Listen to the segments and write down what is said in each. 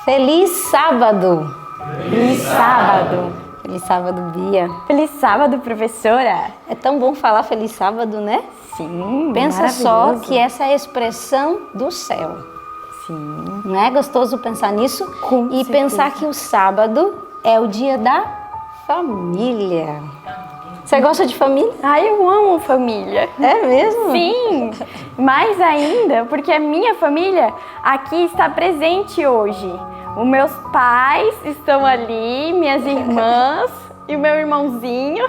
Feliz sábado! Feliz sábado! Feliz sábado, Bia. Feliz sábado, professora! É tão bom falar feliz sábado, né? Sim, Pensa só que essa é a expressão do céu. Sim. Não é gostoso pensar nisso? Com e certeza. pensar que o sábado é o dia da família. Você gosta de família? Ai, eu amo família. É mesmo? Sim, mais ainda, porque a minha família aqui está presente hoje. Os meus pais estão ali, minhas irmãs e o meu irmãozinho.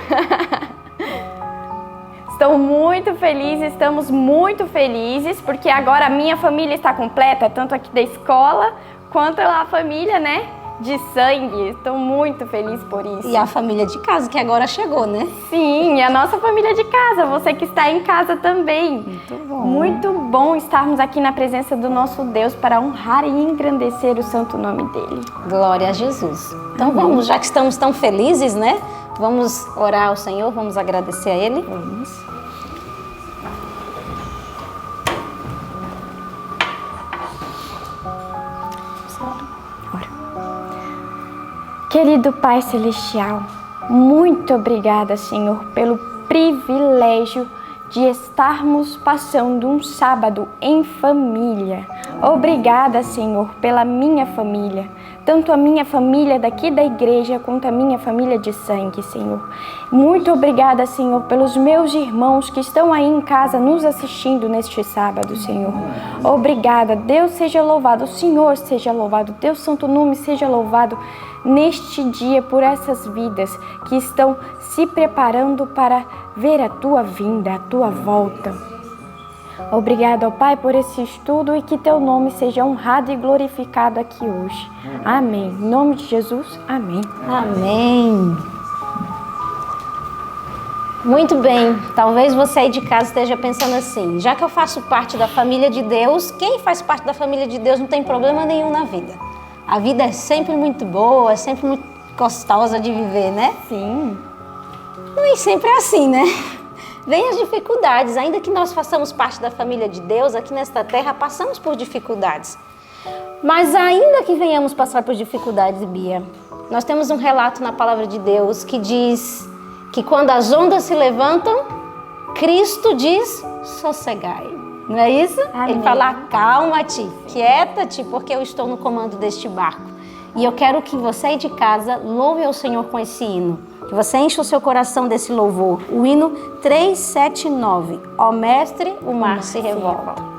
Estou muito feliz, estamos muito felizes, porque agora a minha família está completa, tanto aqui da escola, quanto a família, né, de sangue. Estou muito feliz por isso. E a família de casa, que agora chegou, né? Sim, a nossa família de casa, você que está em casa também. Muito bom. Muito bom estarmos aqui na presença do nosso Deus para honrar e engrandecer o santo nome dele. Glória a Jesus. Então vamos, já que estamos tão felizes, né? Vamos orar ao Senhor, vamos agradecer a Ele. Vamos. Querido Pai Celestial, muito obrigada, Senhor, pelo privilégio de estarmos passando um sábado em família. Obrigada, Senhor, pela minha família, tanto a minha família daqui da igreja quanto a minha família de sangue, Senhor. Muito obrigada, Senhor, pelos meus irmãos que estão aí em casa nos assistindo neste sábado, Senhor. Obrigada, Deus seja louvado, o Senhor seja louvado, Deus santo nome seja louvado neste dia por essas vidas que estão se preparando para ver a tua vinda, a tua volta. Obrigado, ó Pai, por esse estudo e que teu nome seja honrado e glorificado aqui hoje. Amém. Em nome de Jesus, amém. Amém. Muito bem, talvez você aí de casa esteja pensando assim, já que eu faço parte da família de Deus, quem faz parte da família de Deus não tem problema nenhum na vida. A vida é sempre muito boa, é sempre muito gostosa de viver, né? Sim. Nem sempre é assim, né? Vem as dificuldades, ainda que nós façamos parte da família de Deus, aqui nesta terra passamos por dificuldades. Mas ainda que venhamos passar por dificuldades, Bia, nós temos um relato na palavra de Deus que diz que quando as ondas se levantam, Cristo diz, sossegai. Não é isso? Amém. Ele fala, acalma-te, quieta-te, porque eu estou no comando deste barco. E eu quero que você aí de casa louve ao Senhor com esse hino. Que você enche o seu coração desse louvor. O hino 379. Ó Mestre, o mar se revolta.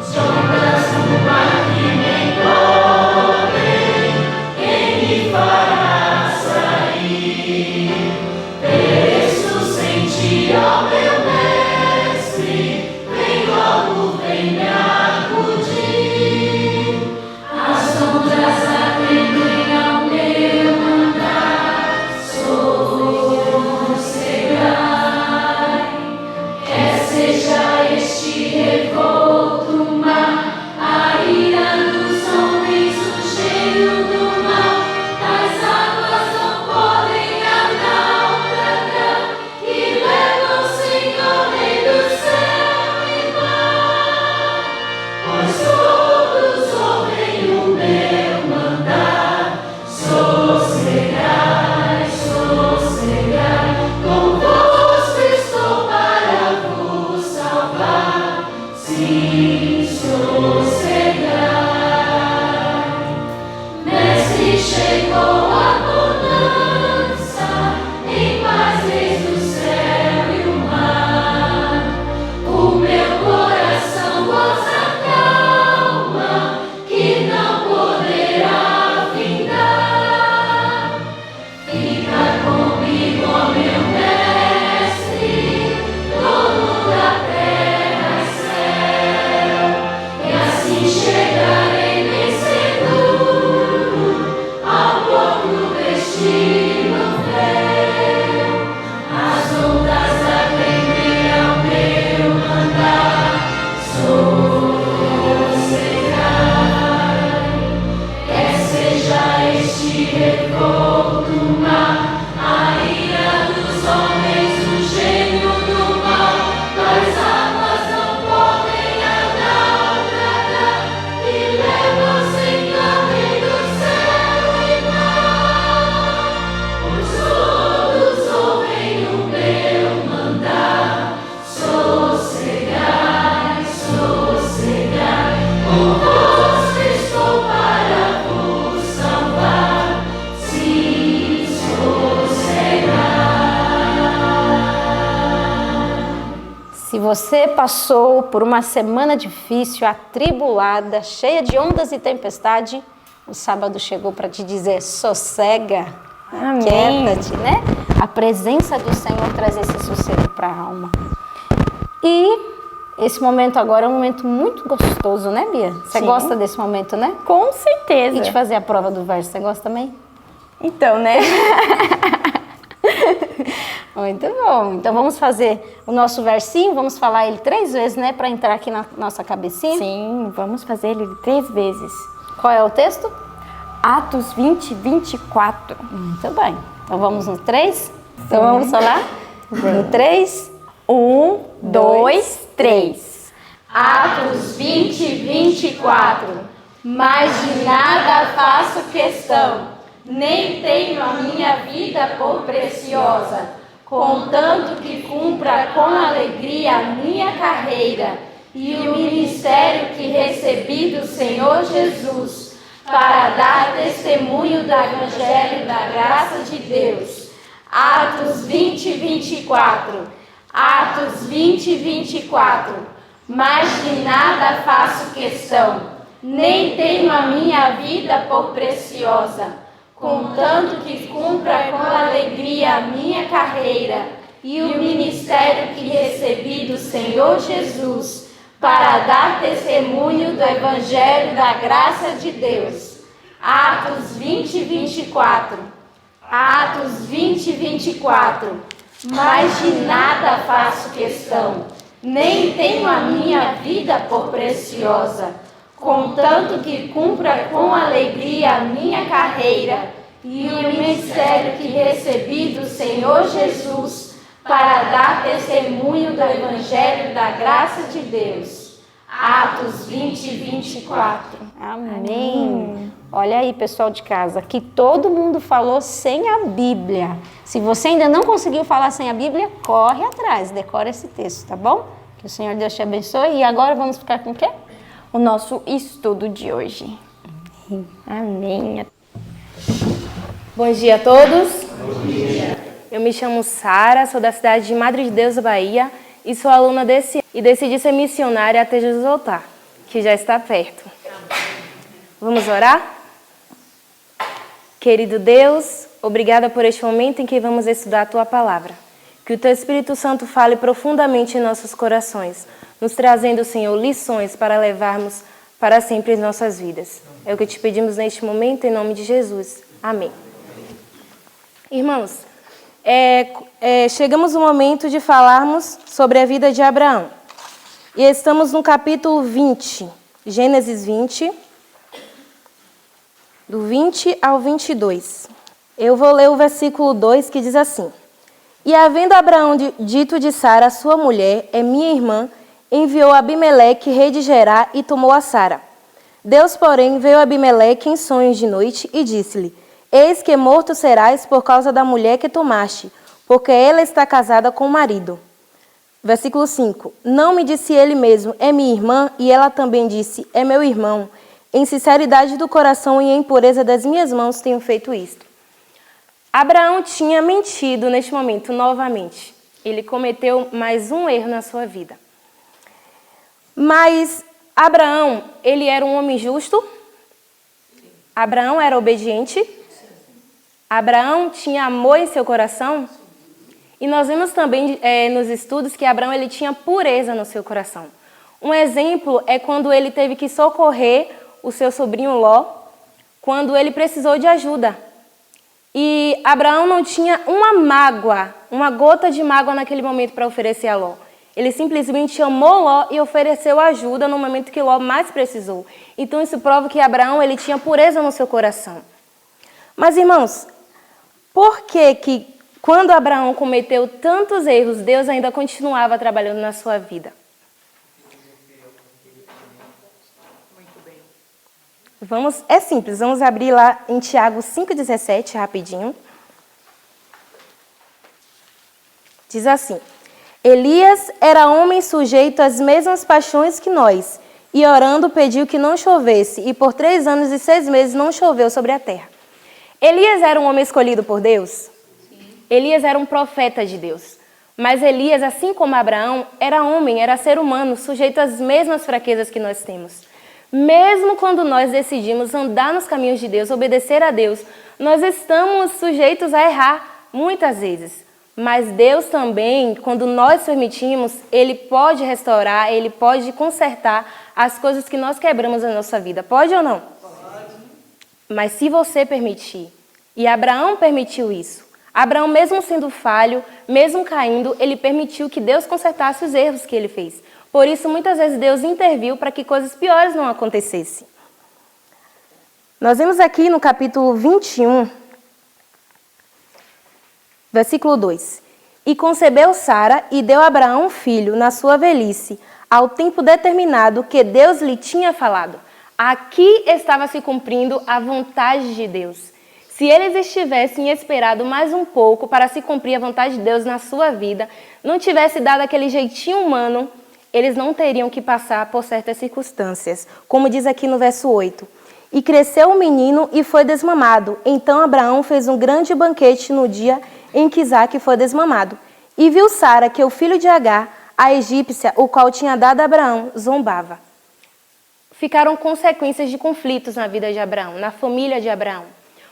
Sombras do mar que nem correm, você passou por uma semana difícil, atribulada, cheia de ondas e tempestade, o sábado chegou para te dizer: sossega, quieta-te, né? A presença do Senhor traz esse sossego para a alma. E esse momento agora é um momento muito gostoso, né, Bia? Você gosta desse momento, né? Com certeza. E de fazer a prova do verso, você gosta também? Então, né? Muito bom. Então vamos fazer o nosso versinho, vamos falar ele 3 vezes, né? Para entrar aqui na nossa cabecinha. Sim, vamos fazer ele 3 vezes. Qual é o texto? Atos 20, 24. Muito bem. Então vamos no 3? Então vamos falar? No 3. 1, 2, 3. Atos 20, 24. Mas de nada faço questão, nem tenho a minha vida por preciosa, contanto que cumpra com alegria a minha carreira e o ministério que recebi do Senhor Jesus, para dar testemunho do Evangelho da graça de Deus. Atos 20, 24. Atos 20, 24. Mas de nada faço questão, nem tenho a minha vida por preciosa, contanto que cumpra com alegria a minha carreira e o ministério que recebi do Senhor Jesus, para dar testemunho do Evangelho da graça de Deus. Atos 20, 24. Atos 20, 24. Mas de nada faço questão, nem tenho a minha vida por preciosa, contanto que cumpra com alegria a minha carreira e o ministério que recebi do Senhor Jesus, para dar testemunho do Evangelho da graça de Deus. Atos 20, 24. Amém. Olha aí, pessoal de casa, que todo mundo falou sem a Bíblia. Se você ainda não conseguiu falar sem a Bíblia, corre atrás, decora esse texto, tá bom? Que o Senhor Deus te abençoe. E agora vamos ficar com o quê? O nosso estudo de hoje. Amém. Bom dia a todos. Bom dia. Eu me chamo Sara, sou da cidade de Madre de Deus, Bahia, e sou aluna desse ano e decidi ser missionária até Jesus voltar, que já está perto. Vamos orar? Querido Deus, obrigada por este momento em que vamos estudar a Tua Palavra. Que o Teu Espírito Santo fale profundamente em nossos corações, nos trazendo, Senhor, lições para levarmos para sempre em nossas vidas. É o que te pedimos neste momento, em nome de Jesus. Amém. Irmãos, chegamos no momento de falarmos sobre a vida de Abraão. E estamos no capítulo 20, Gênesis 20, do 20 ao 22. Eu vou ler o versículo 2, que diz assim: E havendo Abraão dito de Sara, sua mulher, é minha irmã, enviou Abimeleque, rei de Gerar, e tomou a Sara. Deus, porém, veio a Abimeleque em sonhos de noite e disse-lhe: Eis que morto serás por causa da mulher que tomaste, porque ela está casada com o marido. Versículo 5. Não me disse ele mesmo, é minha irmã, e ela também disse, é meu irmão. Em sinceridade do coração e em pureza das minhas mãos tenho feito isto. Abraão tinha mentido neste momento novamente. Ele cometeu mais um erro na sua vida. Mas Abraão, ele era um homem justo. Abraão era obediente. Abraão tinha amor em seu coração. E nós vemos também nos estudos que Abraão ele tinha pureza no seu coração. Um exemplo é quando ele teve que socorrer o seu sobrinho Ló, quando ele precisou de ajuda. E Abraão não tinha uma mágoa, uma gota de mágoa naquele momento para oferecer a Ló. Ele simplesmente amou Ló e ofereceu ajuda no momento que Ló mais precisou. Então isso prova que Abraão ele tinha pureza no seu coração. Mas irmãos, por que quando Abraão cometeu tantos erros, Deus ainda continuava trabalhando na sua vida? É simples, vamos abrir lá em Tiago 5,17, rapidinho. Diz assim: Elias era homem sujeito às mesmas paixões que nós, e orando pediu que não chovesse, e por 3 anos e 6 meses não choveu sobre a terra. Elias era um homem escolhido por Deus? Sim. Elias era um profeta de Deus. Mas Elias, assim como Abraão, era homem, era ser humano, sujeito às mesmas fraquezas que nós temos. Mesmo quando nós decidimos andar nos caminhos de Deus, obedecer a Deus, nós estamos sujeitos a errar muitas vezes. Mas Deus também, quando nós permitimos, Ele pode restaurar, Ele pode consertar as coisas que nós quebramos na nossa vida. Pode ou não? Pode. Mas se você permitir, e Abraão permitiu isso, Abraão, mesmo sendo falho, mesmo caindo, ele permitiu que Deus consertasse os erros que ele fez. Por isso, muitas vezes, Deus interviu para que coisas piores não acontecessem. Nós vemos aqui no capítulo 21, versículo 2. E concebeu Sara e deu a Abraão um filho na sua velhice, ao tempo determinado que Deus lhe tinha falado. Aqui estava se cumprindo a vontade de Deus. Se eles estivessem esperado mais um pouco para se cumprir a vontade de Deus na sua vida, não tivesse dado aquele jeitinho humano, eles não teriam que passar por certas circunstâncias. Como diz aqui no verso 8. E cresceu o menino e foi desmamado. Então Abraão fez um grande banquete no dia em que Isaque foi desmamado. E viu Sara que o filho de Agar, a egípcia, o qual tinha dado a Abraão, zombava. Ficaram consequências de conflitos na vida de Abraão, na família de Abraão.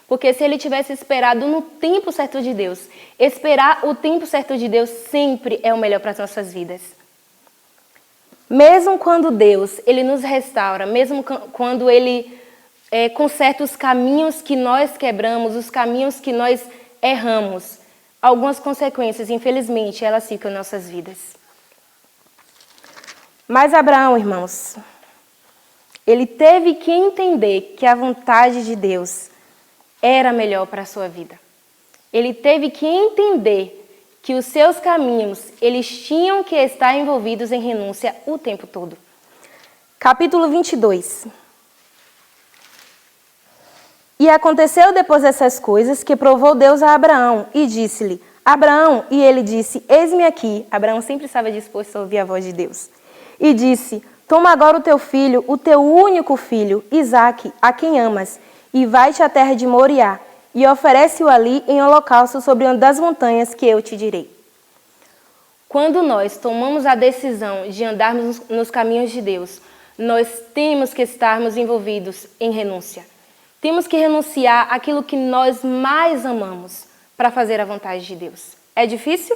Porque se ele tivesse esperado no tempo certo de Deus, esperar o tempo certo de Deus sempre é o melhor para as nossas vidas. Mesmo quando Deus, Ele nos restaura, mesmo quando Ele conserta os caminhos que nós quebramos, os caminhos que nós erramos, algumas consequências, infelizmente, elas ficam em nossas vidas. Mas Abraão, irmãos, ele teve que entender que a vontade de Deus era melhor para a sua vida. Ele teve que entender que os seus caminhos, eles tinham que estar envolvidos em renúncia o tempo todo. Capítulo 22. E aconteceu depois dessas coisas que provou Deus a Abraão e disse-lhe, Abraão, e ele disse, eis-me aqui. Abraão sempre estava disposto a ouvir a voz de Deus. E disse, toma agora o teu filho, o teu único filho, Isaque, a quem amas, e vai-te à terra de Moriá, e oferece-o ali em holocausto sobre uma das montanhas que eu te direi. Quando nós tomamos a decisão de andarmos nos caminhos de Deus, nós temos que estarmos envolvidos em renúncia. Temos que renunciar àquilo que nós mais amamos para fazer a vontade de Deus. É difícil?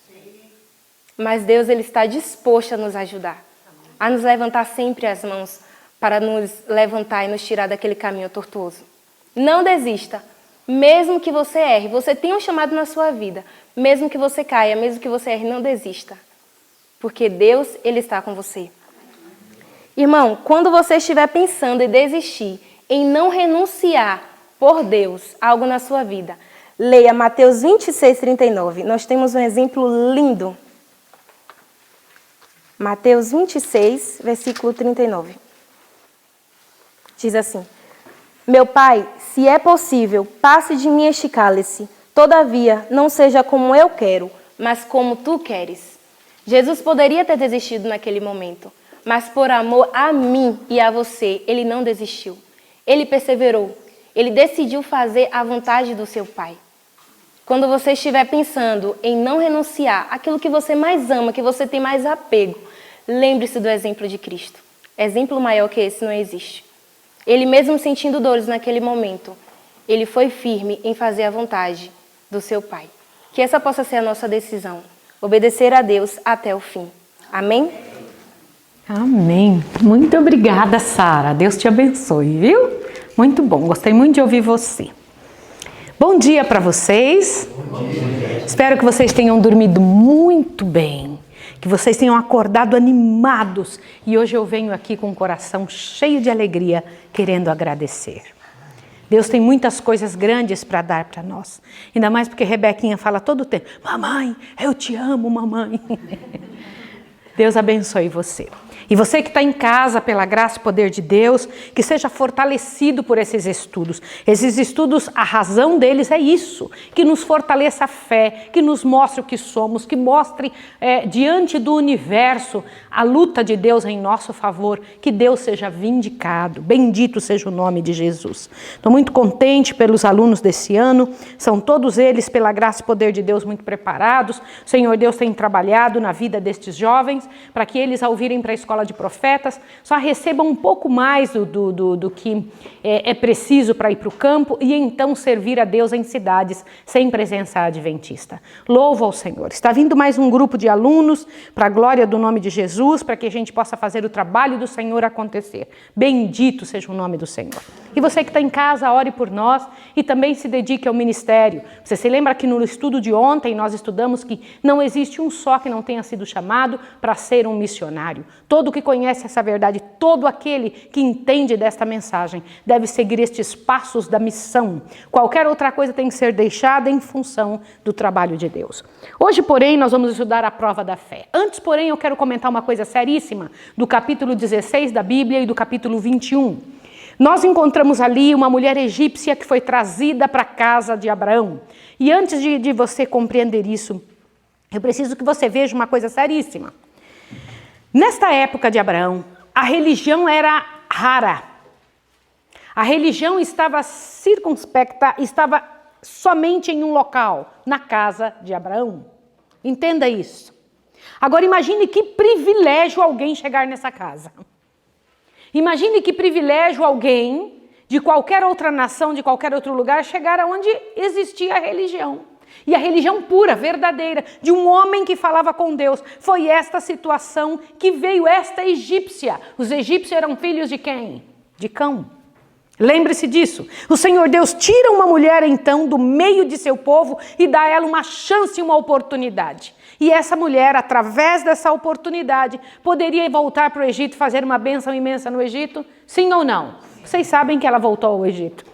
Sim. Mas Deus, Ele está disposto a nos ajudar, a nos levantar sempre as mãos para nos levantar e nos tirar daquele caminho tortuoso. Não desista. Mesmo que você erre, você tem um chamado na sua vida. Mesmo que você caia, mesmo que você erre, não desista. Porque Deus, Ele está com você. Irmão, quando você estiver pensando em desistir, em não renunciar por Deus algo na sua vida, leia Mateus 26, 39. Nós temos um exemplo lindo. Mateus 26, versículo 39. Diz assim, meu Pai, se é possível, passe de mim este cálice. Todavia, não seja como eu quero, mas como tu queres. Jesus poderia ter desistido naquele momento, mas por amor a mim e a você, Ele não desistiu. Ele perseverou. Ele decidiu fazer a vontade do seu Pai. Quando você estiver pensando em não renunciar àquilo que você mais ama, que você tem mais apego, lembre-se do exemplo de Cristo. Exemplo maior que esse não existe. Ele mesmo sentindo dores naquele momento, ele foi firme em fazer a vontade do seu Pai. Que essa possa ser a nossa decisão. Obedecer a Deus até o fim. Amém? Amém. Muito obrigada, Sara. Deus te abençoe, viu? Muito bom. Gostei muito de ouvir você. Bom dia para vocês. Bom dia. Espero que vocês tenham dormido muito bem. Que vocês tenham acordado animados. E hoje eu venho aqui com o coração cheio de alegria, querendo agradecer. Deus tem muitas coisas grandes para dar para nós. Ainda mais porque Rebequinha fala todo o tempo, mamãe, eu te amo, mamãe. Deus abençoe você. E você que está em casa, pela graça e poder de Deus, que seja fortalecido por esses estudos. Esses estudos, a razão deles é isso, que nos fortaleça a fé, que nos mostre o que somos, que mostre diante do universo a luta de Deus em nosso favor, que Deus seja vindicado. Bendito seja o nome de Jesus. Estou muito contente pelos alunos desse ano, são todos eles, pela graça e poder de Deus, muito preparados. O Senhor Deus tem trabalhado na vida destes jovens, para que eles, ao virem para a escola de profetas, só recebam um pouco mais do que é preciso para ir para o campo e então servir a Deus em cidades sem presença adventista. Louvo ao Senhor. Está vindo mais um grupo de alunos para a glória do nome de Jesus, para que a gente possa fazer o trabalho do Senhor acontecer. Bendito seja o nome do Senhor. E você que está em casa, ore por nós e também se dedique ao ministério. Você se lembra que no estudo de ontem nós estudamos que não existe um só que não tenha sido chamado para ser um missionário. Todo que conhece essa verdade, todo aquele que entende desta mensagem, deve seguir estes passos da missão. Qualquer outra coisa tem que ser deixada em função do trabalho de Deus. Hoje, porém, nós vamos estudar a prova da fé. Antes, porém, eu quero comentar uma coisa seríssima do capítulo 16 da Bíblia e do capítulo 21. Nós encontramos ali uma mulher egípcia que foi trazida para a casa de Abraão. E antes de você compreender isso, eu preciso que você veja uma coisa seríssima. Nesta época de Abraão, a religião era rara. A religião estava circunspecta, estava somente em um local, na casa de Abraão. Entenda isso. Agora imagine que privilégio alguém chegar nessa casa. Imagine que privilégio alguém de qualquer outra nação, de qualquer outro lugar, chegar aonde existia a religião. E a religião pura, verdadeira, de um homem que falava com Deus. Foi esta situação que veio esta egípcia. Os egípcios eram filhos de quem? De Cão. Lembre-se disso. O Senhor Deus tira uma mulher, então, do meio de seu povo e dá a ela uma chance, uma oportunidade. E essa mulher, através dessa oportunidade, poderia voltar para o Egito e fazer uma bênção imensa no Egito? Sim ou não? Vocês sabem que ela voltou ao Egito.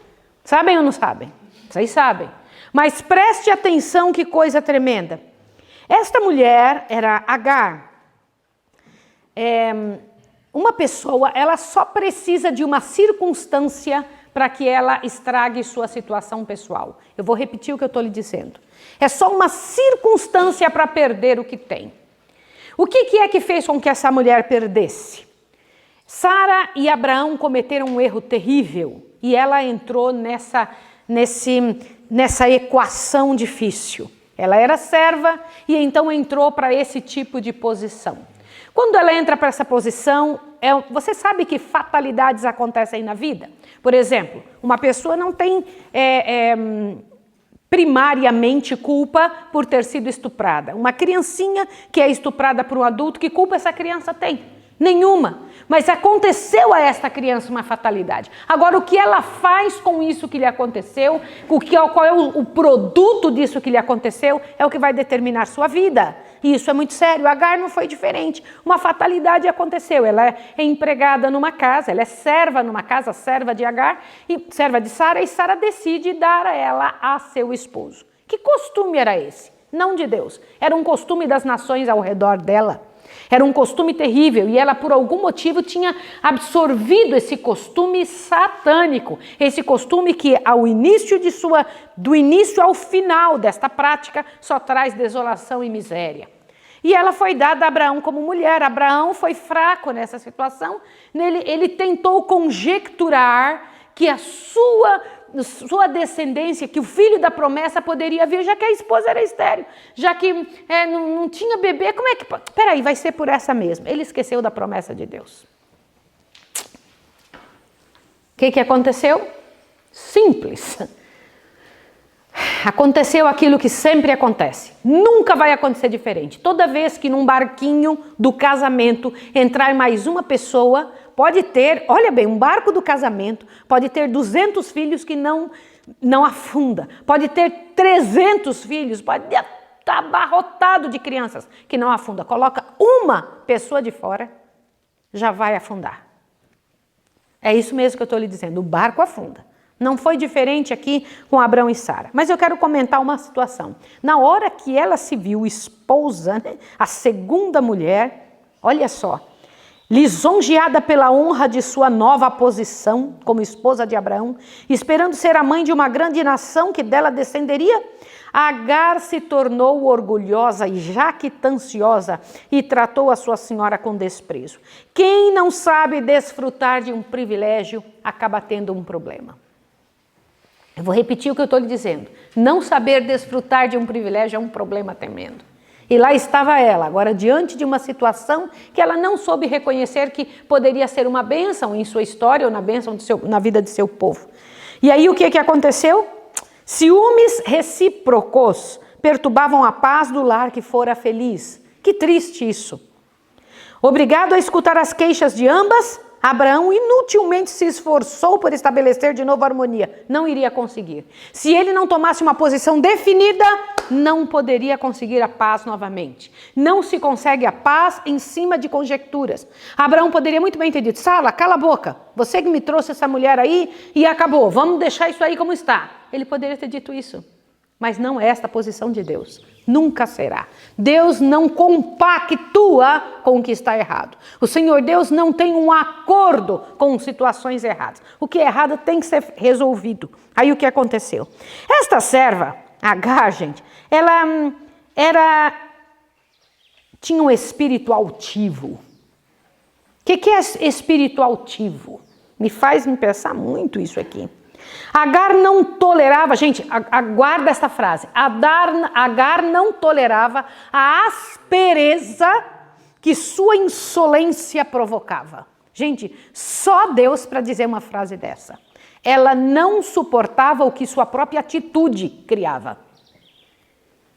Sabem ou não sabem? Vocês sabem. Mas preste atenção, que coisa tremenda. Esta mulher era Agar. Uma pessoa, ela só precisa de uma circunstância para que ela estrague sua situação pessoal. Eu vou repetir o que eu estou lhe dizendo. É só uma circunstância para perder o que tem. O que é que fez com que essa mulher perdesse? Sara e Abraão cometeram um erro terrível e ela entrou nessa equação difícil. Ela era serva e então entrou para esse tipo de posição. Quando ela entra para essa posição, você sabe que fatalidades acontecem na vida? Por exemplo, uma pessoa não tem primariamente culpa por ter sido estuprada. Uma criancinha que é estuprada por um adulto, que culpa essa criança tem? Nenhuma. Mas aconteceu a esta criança uma fatalidade. Agora, o que ela faz com isso que lhe aconteceu, qual é o produto disso que lhe aconteceu, é o que vai determinar sua vida. E isso é muito sério. Agar não foi diferente. Uma fatalidade aconteceu. Ela é empregada numa casa, ela é serva numa casa, serva de Agar, e serva de Sara, e Sara decide dar ela a seu esposo. Que costume era esse? Não de Deus. Era um costume das nações ao redor dela. Era um costume terrível e ela, por algum motivo, tinha absorvido esse costume satânico. Esse costume que, do início ao final desta prática, só traz desolação e miséria. E ela foi dada a Abraão como mulher. Abraão foi fraco nessa situação. Ele tentou conjecturar que a sua descendência, que o filho da promessa poderia vir, já que a esposa era estéril, já que não tinha bebê, como é que... Peraí, vai ser por essa mesmo. Ele esqueceu da promessa de Deus. O que aconteceu? Simples. Aconteceu aquilo que sempre acontece. Nunca vai acontecer diferente. Toda vez que num barquinho do casamento entrar mais uma pessoa, pode ter, olha bem, um barco do casamento pode ter 200 filhos que não afunda. Pode ter 300 filhos, pode estar abarrotado de crianças que não afunda. Coloca uma pessoa de fora, já vai afundar. É isso mesmo que eu estou lhe dizendo, o barco afunda. Não foi diferente aqui com Abraão e Sara. Mas eu quero comentar uma situação. Na hora que ela se viu esposa, a segunda mulher, olha só, lisonjeada pela honra de sua nova posição como esposa de Abraão, esperando ser a mãe de uma grande nação que dela descenderia, Agar se tornou orgulhosa e jactanciosa e tratou a sua senhora com desprezo. Quem não sabe desfrutar de um privilégio acaba tendo um problema. Eu vou repetir o que eu estou lhe dizendo. Não saber desfrutar de um privilégio é um problema tremendo. E lá estava ela, agora diante de uma situação que ela não soube reconhecer que poderia ser uma bênção em sua história ou na vida de seu povo. E aí o que aconteceu? Ciúmes recíprocos perturbavam a paz do lar que fora feliz. Que triste isso. Obrigado a escutar as queixas de ambas, Abraão inutilmente se esforçou por estabelecer de novo a harmonia. Não iria conseguir. Se ele não tomasse uma posição definida, não poderia conseguir a paz novamente. Não se consegue a paz em cima de conjecturas. Abraão poderia muito bem ter dito: Sara, cala a boca. Você que me trouxe essa mulher aí e acabou. Vamos deixar isso aí como está. Ele poderia ter dito isso. Mas não é esta a posição de Deus. Nunca será. Deus não compactua com o que está errado. O Senhor Deus não tem um acordo com situações erradas. O que é errado tem que ser resolvido. Aí o que aconteceu? Esta serva, Agar, gente, ela tinha um espírito altivo. O que é espírito altivo? Me faz pensar muito isso aqui. Agar não tolerava, gente, aguarda esta frase, Agar não tolerava a aspereza que sua insolência provocava. Gente, só Deus para dizer uma frase dessa. Ela não suportava o que sua própria atitude criava.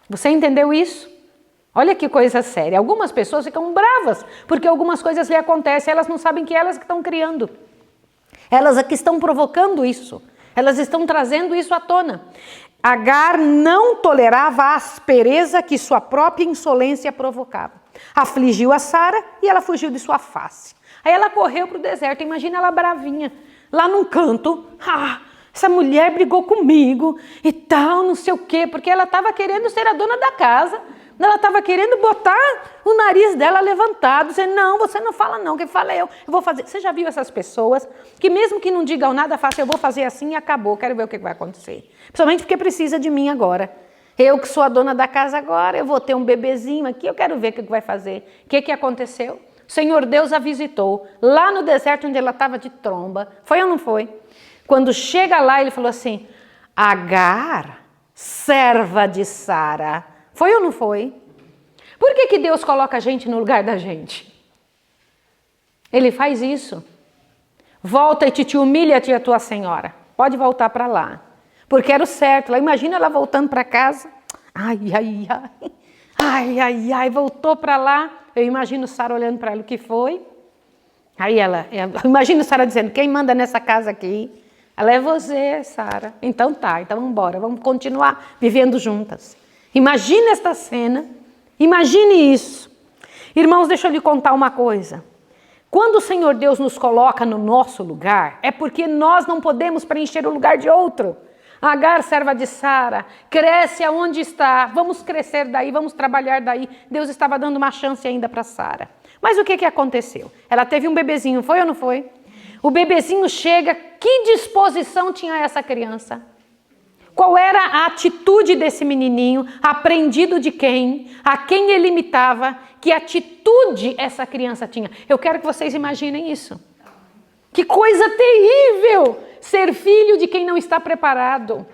Você entendeu isso? Olha que coisa séria. Algumas pessoas ficam bravas porque algumas coisas lhe acontecem, elas não sabem que elas que estão criando. Elas é que estão provocando isso. Elas estão trazendo isso à tona. Agar não tolerava a aspereza que sua própria insolência provocava. Afligiu a Sara e ela fugiu de sua face. Aí ela correu para o deserto. Imagina ela bravinha, lá num canto. Essa mulher brigou comigo e tal, não sei o quê, porque ela estava querendo ser a dona da casa. Ela estava querendo botar o nariz dela levantado, dizendo: não, você não fala não, quem fala é eu vou fazer. Você já viu essas pessoas que mesmo que não digam nada, façam: eu vou fazer assim e acabou, quero ver o que vai acontecer. Principalmente porque precisa de mim agora. Eu que sou a dona da casa agora, eu vou ter um bebezinho aqui, eu quero ver o que vai fazer. O que aconteceu? O Senhor Deus a visitou, lá no deserto onde ela estava de tromba. Foi ou não foi? Quando chega lá, ele falou assim: Agar, serva de Sara. Foi ou não foi? Por que Deus coloca a gente no lugar da gente? Ele faz isso. Volta e te humilha-te a tua senhora. Pode voltar para lá. Porque era o certo. Imagina ela voltando para casa. Ai, voltou para lá. Eu imagino Sara olhando para ela: o que foi? Aí imagino Sara dizendo: quem manda nessa casa aqui? Ela: é você, Sara. Então tá, então vamos embora. Vamos continuar vivendo juntas. Imagine esta cena, imagine isso. Irmãos, deixa eu lhe contar uma coisa. Quando o Senhor Deus nos coloca no nosso lugar, é porque nós não podemos preencher o lugar de outro. Agar, serva de Sara, cresce aonde está, vamos crescer daí, vamos trabalhar daí. Deus estava dando uma chance ainda para Sara. Mas o que aconteceu? Ela teve um bebezinho, foi ou não foi? O bebezinho chega, que disposição tinha essa criança? Qual era a atitude desse menininho? Aprendido de quem? A quem ele imitava? Que atitude essa criança tinha? Eu quero que vocês imaginem isso. Que coisa terrível ser filho de quem não está preparado.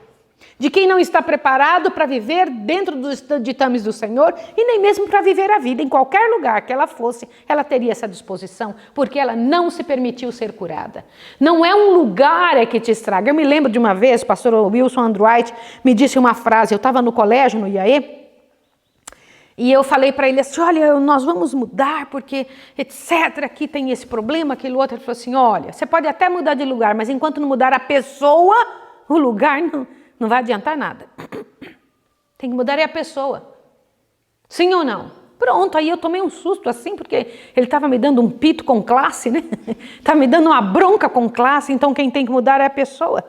De quem não está preparado para viver dentro dos ditames do Senhor e nem mesmo para viver a vida. Em qualquer lugar que ela fosse, ela teria essa disposição, porque ela não se permitiu ser curada. Não é um lugar que te estraga. Eu me lembro de uma vez, o pastor Wilson Andrewitt me disse uma frase. Eu estava no colégio, no IAE, e eu falei para ele assim: olha, nós vamos mudar porque etc, aqui tem esse problema, aquele outro. Ele falou assim: olha, você pode até mudar de lugar, mas enquanto não mudar a pessoa, o lugar não vai adiantar nada. Tem que mudar a pessoa. Sim ou não? Pronto, aí eu tomei um susto assim, porque ele estava me dando um pito com classe, né? Estava me dando uma bronca com classe, então quem tem que mudar é a pessoa.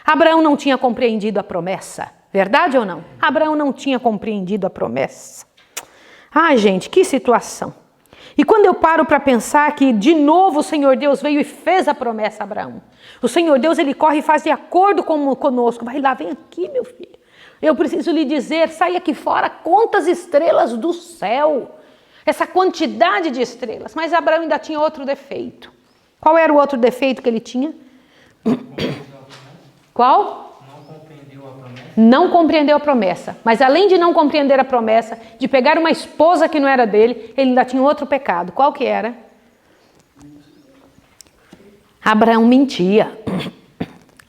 Abraão não tinha compreendido a promessa. Verdade ou não? Abraão não tinha compreendido a promessa. Ai, gente, que situação. E quando eu paro para pensar que de novo o Senhor Deus veio e fez a promessa a Abraão. O Senhor Deus, ele corre e faz de acordo conosco. Vai lá, vem aqui, meu filho. Eu preciso lhe dizer, sai aqui fora, conta as estrelas do céu. Essa quantidade de estrelas. Mas Abraão ainda tinha outro defeito. Qual era o outro defeito que ele tinha? Qual? Não compreendeu a promessa. Mas além de não compreender a promessa, de pegar uma esposa que não era dele, ele ainda tinha outro pecado. Qual que era? Abraão mentia.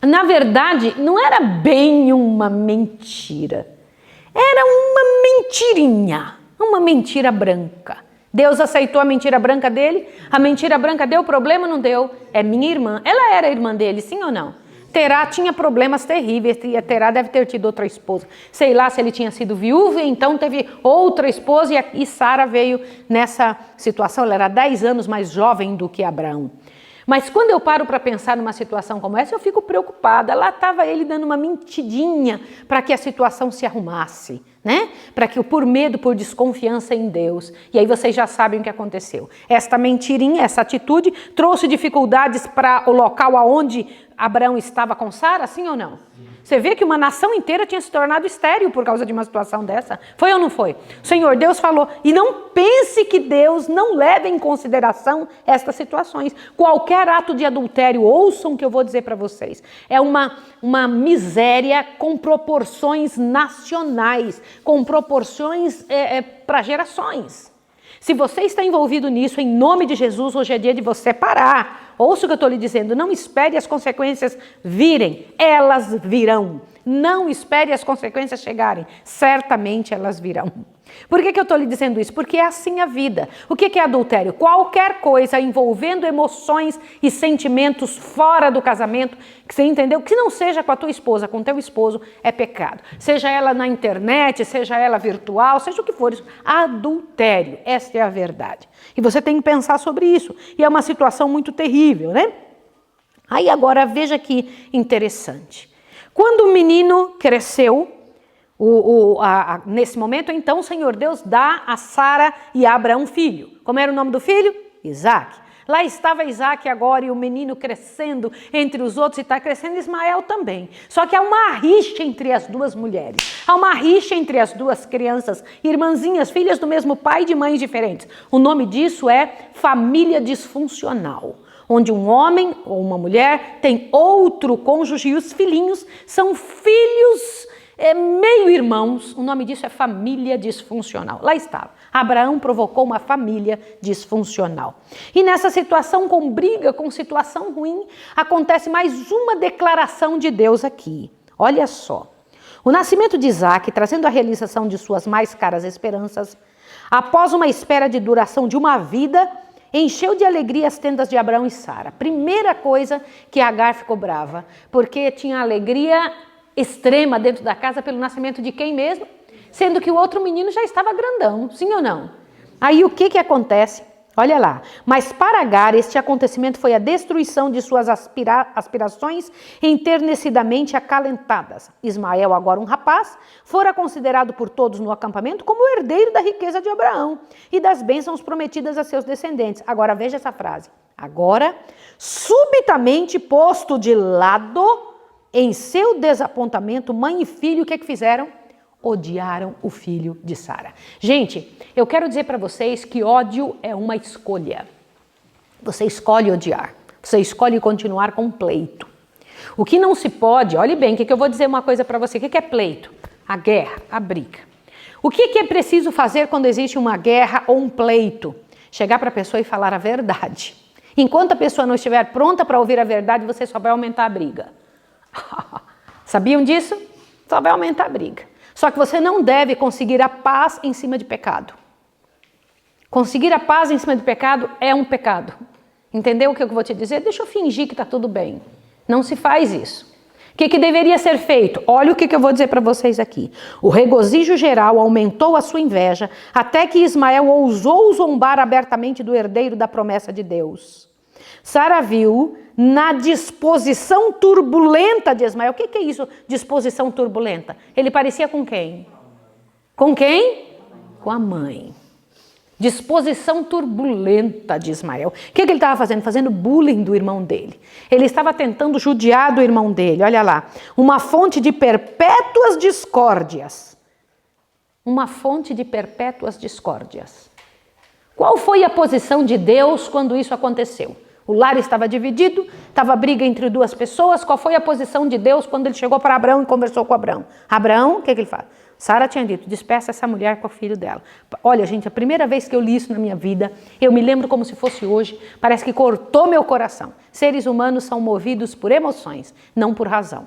Na verdade, não era bem uma mentira. Era uma mentirinha. Uma mentira branca. Deus aceitou a mentira branca dele. A mentira branca deu problema, não deu? É minha irmã. Ela era irmã dele, sim ou não? Terá tinha problemas terríveis, Terá deve ter tido outra esposa. Sei lá se ele tinha sido viúvo, então teve outra esposa e Sara veio nessa situação. Ela era 10 anos mais jovem do que Abraão. Mas quando eu paro para pensar numa situação como essa, eu fico preocupada. Lá estava ele dando uma mentidinha para que a situação se arrumasse, né? Para que por medo, por desconfiança em Deus. E aí vocês já sabem o que aconteceu. Esta mentirinha, essa atitude, trouxe dificuldades para o local aonde Abraão estava com Sara, sim ou não? Você vê que uma nação inteira tinha se tornado estéril por causa de uma situação dessa. Foi ou não foi? O Senhor Deus falou, e não pense que Deus não leve em consideração estas situações. Qualquer ato de adultério, ouçam o que eu vou dizer para vocês, é uma miséria com proporções nacionais, com proporções para gerações. Se você está envolvido nisso, em nome de Jesus, hoje é dia de você parar. Ouça o que eu estou lhe dizendo, não espere as consequências virem, elas virão. Não espere as consequências chegarem, certamente elas virão. Por que eu estou lhe dizendo isso? Porque é assim a vida. O que é adultério? Qualquer coisa envolvendo emoções e sentimentos fora do casamento, que você entendeu? Que não seja com a tua esposa, com o teu esposo, é pecado. Seja ela na internet, seja ela virtual, seja o que for isso. Adultério, esta é a verdade. E você tem que pensar sobre isso. E é uma situação muito terrível, né? Aí agora veja que interessante. Quando o menino cresceu, nesse momento, então, o Senhor Deus dá a Sara e a Abraão um filho. Como era o nome do filho? Isaac. Lá estava Isaac agora e o menino crescendo entre os outros e está crescendo Ismael também. Só que há uma rixa entre as duas mulheres. Há uma rixa entre as duas crianças, irmãzinhas, filhas do mesmo pai de mães diferentes. O nome disso é família disfuncional. Onde um homem ou uma mulher tem outro cônjuge e os filhinhos são filhos meio-irmãos. O nome disso é família disfuncional. Lá estava. Abraão provocou uma família disfuncional. E nessa situação, com briga, com situação ruim, acontece mais uma declaração de Deus aqui. Olha só. O nascimento de Isaac, trazendo a realização de suas mais caras esperanças, após uma espera de duração de uma vida, encheu de alegria as tendas de Abraão e Sara. Primeira coisa que Agar ficou brava, porque tinha alegria extrema dentro da casa pelo nascimento de quem mesmo? Sendo que o outro menino já estava grandão, sim ou não? Aí o que acontece? Olha lá. Mas para Agar este acontecimento foi a destruição de suas aspirações enternecidamente acalentadas. Ismael, agora um rapaz, fora considerado por todos no acampamento como o herdeiro da riqueza de Abraão e das bênçãos prometidas a seus descendentes. Agora veja essa frase. Agora, subitamente posto de lado, em seu desapontamento, mãe e filho, o que fizeram? Odiaram o filho de Sara. Gente, eu quero dizer para vocês que ódio é uma escolha. Você escolhe odiar. Você escolhe continuar com pleito. O que não se pode, olhe bem, que eu vou dizer uma coisa para você. O que é pleito? A guerra, a briga. O que é preciso fazer quando existe uma guerra ou um pleito? Chegar para a pessoa e falar a verdade. Enquanto a pessoa não estiver pronta para ouvir a verdade, você só vai aumentar a briga. Sabiam disso? Só vai aumentar a briga. Só que você não deve conseguir a paz em cima de pecado. Conseguir a paz em cima de pecado é um pecado. Entendeu o que eu vou te dizer? Deixa eu fingir que está tudo bem. Não se faz isso. O que deveria ser feito? Olha o que eu vou dizer para vocês aqui. O regozijo geral aumentou a sua inveja até que Ismael ousou zombar abertamente do herdeiro da promessa de Deus. Sara viu na disposição turbulenta de Ismael. O que é isso, disposição turbulenta? Ele parecia com quem? Com quem? Com a mãe. Disposição turbulenta de Ismael. O que ele estava fazendo? Fazendo bullying do irmão dele. Ele estava tentando judiar do irmão dele. Olha lá. Uma fonte de perpétuas discórdias. Uma fonte de perpétuas discórdias. Qual foi a posição de Deus quando isso aconteceu? O lar estava dividido, estava briga entre duas pessoas. Qual foi a posição de Deus quando ele chegou para Abraão e conversou com Abraão? Abraão, o que ele faz? Sara tinha dito, despeça essa mulher com o filho dela. Olha, gente, a primeira vez que eu li isso na minha vida, eu me lembro como se fosse hoje, parece que cortou meu coração. Seres humanos são movidos por emoções, não por razão.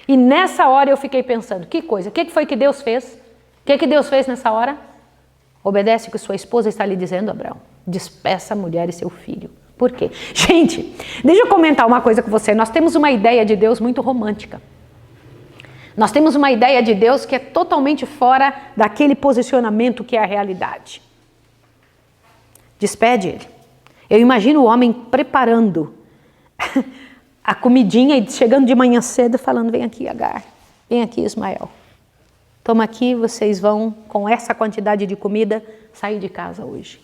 E nessa hora eu fiquei pensando, que coisa, o que foi que Deus fez? O que Deus fez nessa hora? Obedece o que sua esposa está lhe dizendo, Abraão. Despeça a mulher e seu filho. Por quê? Gente, deixa eu comentar uma coisa com você. Nós temos uma ideia de Deus muito romântica. Nós temos uma ideia de Deus que é totalmente fora daquele posicionamento que é a realidade. Despede ele. Eu imagino o homem preparando a comidinha e chegando de manhã cedo falando, vem aqui, Agar, vem aqui, Ismael. Toma aqui, vocês vão, com essa quantidade de comida, sair de casa hoje.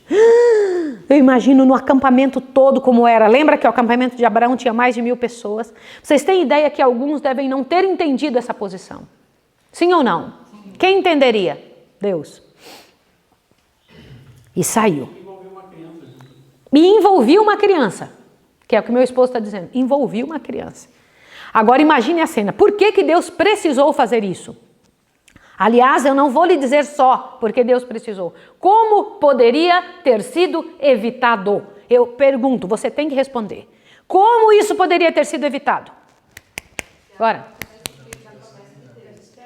Eu imagino no acampamento todo como era. Lembra que o acampamento de Abraão tinha mais de 1000 pessoas? Vocês têm ideia que alguns devem não ter entendido essa posição? Sim ou não? Sim. Quem entenderia? Deus. E saiu. E envolveu uma criança. Que é o que meu esposo está dizendo. Envolveu uma criança. Agora imagine a cena. Por que Deus precisou fazer isso? Aliás, eu não vou lhe dizer só porque Deus precisou. Como poderia ter sido evitado? Eu pergunto, você tem que responder. Como isso poderia ter sido evitado? Bora.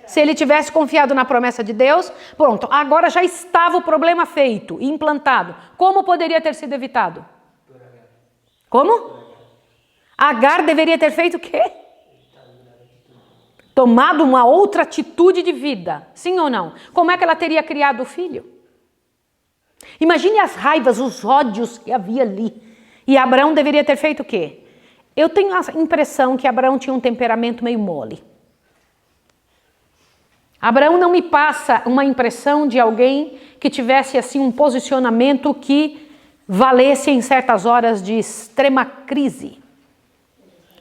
Se ele tivesse confiado na promessa de Deus, pronto, agora já estava o problema feito, implantado. Como poderia ter sido evitado? Como? Agar deveria ter feito o quê? Tomado uma outra atitude de vida, sim ou não? Como é que ela teria criado o filho? Imagine as raivas, os ódios que havia ali. E Abraão deveria ter feito o quê? Eu tenho a impressão que Abraão tinha um temperamento meio mole. Abraão não me passa uma impressão de alguém que tivesse assim um posicionamento que valesse em certas horas de extrema crise.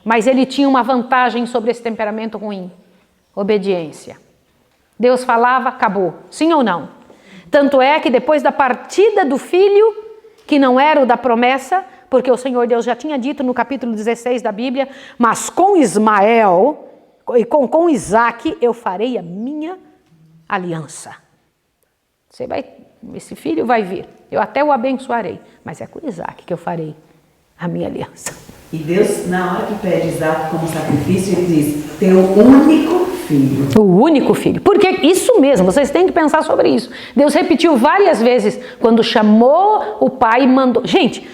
Mas ele tinha uma vantagem sobre esse temperamento ruim. Obediência. Deus falava, acabou. Sim ou não? Tanto é que depois da partida do filho, que não era o da promessa, porque o Senhor Deus já tinha dito no capítulo 16 da Bíblia, mas com Ismael e com Isaac eu farei a minha aliança. Esse filho vai vir, eu até o abençoarei, mas é com Isaac que eu farei a minha aliança. E Deus, na hora que pede Isaac como sacrifício, ele diz, teu único filho. O único filho. Porque isso mesmo, vocês têm que pensar sobre isso. Deus repetiu várias vezes, quando chamou o pai e mandou. Gente,